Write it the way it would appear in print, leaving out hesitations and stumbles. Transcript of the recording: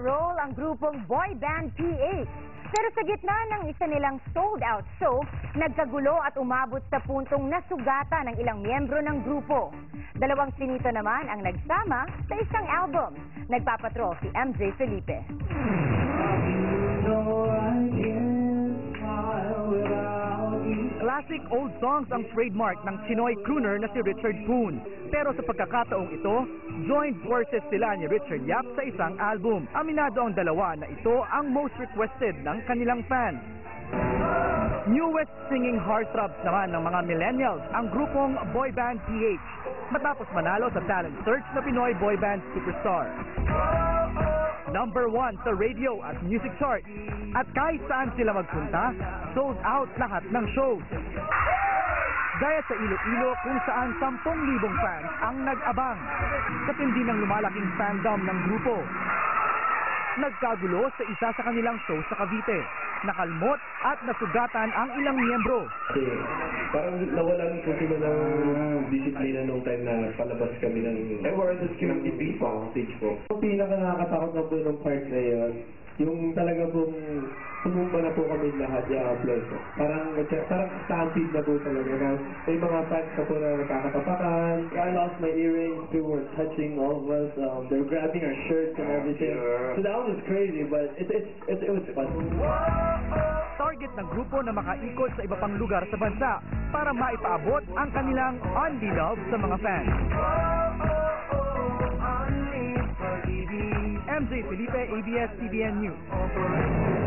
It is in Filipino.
roll ang grupong boy band PH. Pero sa gitna ng isa nilang sold-out show, nagkagulo at umabot sa puntong nasugatan ng ilang miyembro ng grupo. Dalawang sinito naman ang nagsama sa isang album. Nagpapatrol si MJ Felipe. Classic old songs ang trademark ng Chinoy crooner na si Richard Poon. Pero sa pagkakataong ito, joined forces sila ni Richard Yap sa isang album. Aminado ang dalawa na ito ang most requested ng kanilang fans. Newest singing heartthrobs naman ng mga millennials ang grupong boy band PH matapos manalo sa talent search na Pinoy boy band superstar. Number 1 sa radio at music chart. At kahit saan sila magpunta, sold out lahat ng shows. Gaya sa Iloilo kung saan 10,000 fans ang nag-abang. Katindi ng lumalaking fandom ng grupo. Nagkagulo sa isa sa kanilang show sa Cavite. Nakalmot at nasugatan ang ilang miyembro. Kasi parang nawalan po sila ng disiplina nung time na palabas kami ng awareness ng TV po, stage po. Ang pinaka nakakatakot na po ng part na yun, yung talaga pong sumumpa na po kami lahat yung upload po. Parang stampede na po talaga na may mga fans na po na nakakatapakan. I lost my earrings, people were touching all of us, they're grabbing our shirts and everything. So that was crazy, but it was fun. Target ng grupo na makaikot sa iba pang lugar sa bansa para maipaabot ang kanilang only love sa mga fans. MJ Felipe, ABS-CBN News.